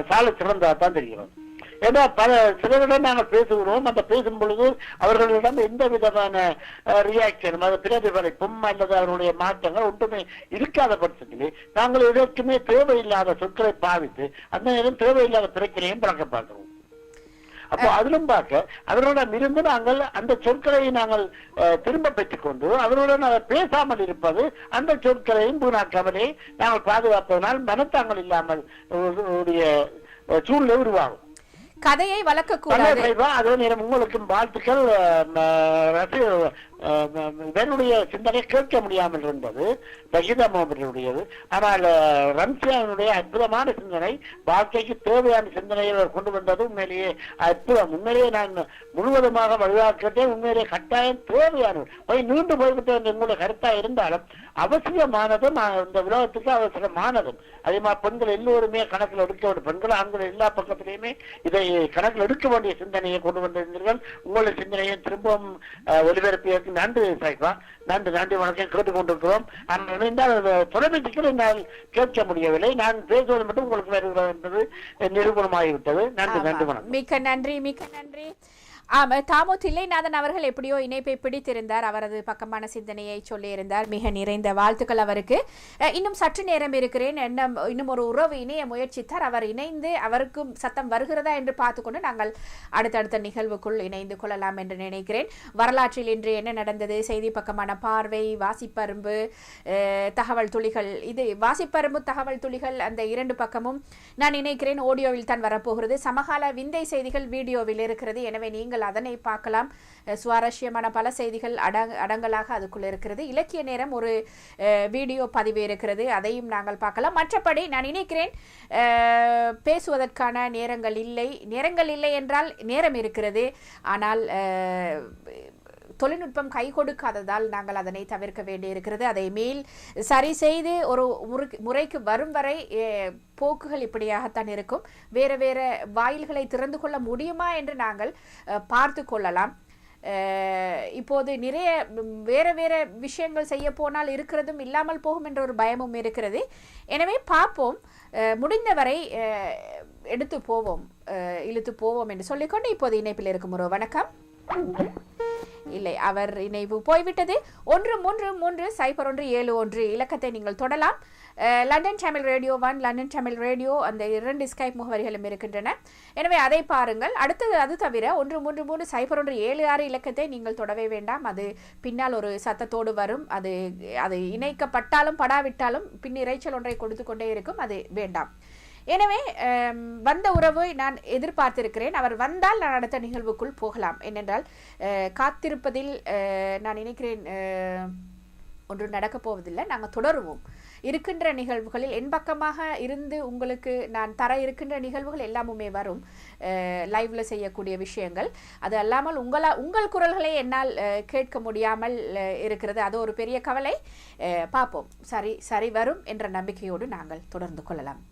சால சிறந்ததான் தெரிகிறது. ஏன்னா பல சிலரிடம் நாங்கள் பேசுகிறோம். அந்த பேசும் பொழுது அவர்களிடம் எந்த விதமான ரியாக்ஷனும் அது பிரதிபலிப்பும் அல்லது அவருடைய மாற்றங்கள் ஒன்றுமே இருக்காத பட்சத்திலே நாங்கள் எதற்குமே தேவையில்லாத சொற்களை பாவித்து அந்த நேரம் தேவையில்லாத பிரச்சனையும் பழக்க பார்க்கிறோம். அப்போ அதிலும் பார்க்க அவர்களுடன் இருந்து நாங்கள் அந்த சொற்களை நாங்கள் திரும்ப பெற்றுக்கொண்டு அவர்களுடன் பேசாமல் இருப்பது, அந்த சொற்களையும் வீணாக்காமலே நாங்கள் பாதுகாப்பதனால் மனத்தாங்கள் இல்லாமல் சூழ்நிலை உருவாகும். கதையை வளர்க்கக்கூடாது. அதே நேரம் உங்களுக்கும் வாழ்த்துக்கள். இவனுடைய சிந்தனை கேட்க முடியாமல் இருந்தது பகிதமுடையது. ஆனால் ரம்சியாவினுடைய அற்புதமான சிந்தனை, வாழ்க்கைக்கு தேவையான சிந்தனையை கொண்டு வந்தது உண்மையிலேயே அற்புதம். உண்மையிலேயே நான் முழுவதுமாக வலுவாக்கட்டே உண்மையிலேயே கட்டாயம் தேவையானது போய் நீண்டு போய்விட்டு உங்களுடைய கருத்தா இருந்தாலும் அவசியமானதும் இந்த உலகத்துக்கு அவசரமானதும். அதே மாதிரி பெண்கள் எல்லோருமே கணக்கில் எடுக்க வேண்டும். பெண்கள் ஆண்கள் எல்லா பக்கத்திலையுமே இதை கணக்கில் எடுக்க வேண்டிய சிந்தனையை கொண்டு வந்திருந்தீர்கள். உங்களுடைய சிந்தனையை திரும்பவும் ஒலிபரப்பியதற்கு நன்றி சாய்பா. நன்றி நன்றி வணக்கம். கேட்டுக்கொண்டிருக்கிறோம். தொலைபேசிகள் என்னால் கேட்க முடியவில்லை. நான் பேசுவது மட்டும் உங்களுக்கு வருகிறது என்பது நிரூபணமாகிவிட்டது. நன்றி நன்றி வணக்கம். மிக்க நன்றி மிக்க நன்றி. தாமோ தில்லைநாதன் அவர்கள் எப்படியோ இணைப்பை பிடித்திருந்தார். அவரது பக்கமான சிந்தனையை சொல்லியிருந்தார். மிக நிறைந்த வாழ்த்துக்கள் அவருக்கு. இன்னும் சற்று நேரம் இருக்கிறேன். இன்னும் ஒரு உறவு இணைய முயற்சித்தார். அவர் இணைந்து அவருக்கும் சத்தம் வருகிறதா என்று பார்த்துக்கொண்டு நாங்கள் அடுத்தடுத்த நிகழ்வுக்குள் இணைந்து கொள்ளலாம் என்று நினைக்கிறேன். வரலாற்றில் இன்று என்ன நடந்தது, செய்தி பக்கமான பார்வை, வாசிப்பரும்பு, தகவல் துளிகள், இது வாசிப்பரும்பு தகவல் துளிகள் அந்த இரண்டு பக்கமும் நான் நினைக்கிறேன் ஆடியோவில் தான் வரப்போகிறது. சமகால விந்தை செய்திகள் வீடியோவில் இருக்கிறது. எனவே நீங்கள் அதனை பார்க்கலாம். சுவாரஸ்யமான பல செய்திகள் அடங்கலாக அதுக்குள்ள இருக்கிறது. இலக்கிய நேரம் ஒரு வீடியோ பதிவு இருக்கிறது, அதையும் நாங்கள் பார்க்கலாம். மற்றபடி நான் நினைக்கிறேன் பேசுவதற்கான நேரங்கள் இல்லை என்றால் நேரம் இருக்கிறது. ஆனால் தொழில்நுட்பம் கை கொடுக்காததால் நாங்கள் அதனை தவிர்க்க வேண்டியிருக்கிறது. அதை மேல் சரி செய்து ஒரு முறைக்கு வரும் வரை போக்குகள் இப்படியாகத்தான் இருக்கும். வேறு வேறு வாயில்களை திறந்து கொள்ள முடியுமா என்று நாங்கள் பார்த்து கொள்ளலாம். இப்போது நிறைய வேறு வேறு விஷயங்கள் செய்ய போனால் இருக்கிறதும் இல்லாமல் போகும் என்ற ஒரு பயமும் இருக்கிறது. எனவே பார்ப்போம், முடிந்தவரை எடுத்து போவோம், இழுத்து போவோம் என்று சொல்லிக்கொண்டு இப்போது இணைப்பில் இருக்கும் ஒரு வணக்கம். இல்லை, அவர் இணைவு போய்விட்டது. 13307171 இலக்கத்தை நீங்கள் தொடலாம். London Tamil radio 1, London Tamil radio அந்த 2 ஸ்கைப் முகவரிகளும் இருக்கின்றன. எனவே அதை பாருங்கள். அடுத்தது அது தவிர 13307176 இலக்கத்தை நீங்கள் தொடவே வேண்டாம். அது பின்னால் ஒரு சத்தத்தோடு வரும். அது இணைக்கப்பட்டாலும் படாவிட்டாலும் பின் இறைச்சல் ஒன்றை கொடுத்து கொண்டே இருக்கும். அது வேண்டாம். எனவே வந்த உறவை நான் எதிர்பார்த்திருக்கிறேன். அவர் வந்தால் நான் அடுத்த நிகழ்வுக்குள் போகலாம். ஏனென்றால் காத்திருப்பதில் நான் நினைக்கிறேன் ஒன்று நடக்கப் போவதில்லை. நாங்கள் தொடருவோம். இருக்கின்ற நிகழ்வுகளில் என் பக்கமாக இருந்து உங்களுக்கு நான் தர இருக்கின்ற நிகழ்வுகள் எல்லாமுமே வரும். லைவ்ல செய்யக்கூடிய விஷயங்கள் அது அல்லாமல் உங்கள் குரல்களை என்னால் கேட்க முடியாமல் இருக்கிறது. அது ஒரு பெரிய கவலை. பார்ப்போம், சரி வரும் என்ற நம்பிக்கையோடு நாங்கள் தொடர்ந்து கொள்ளலாம்.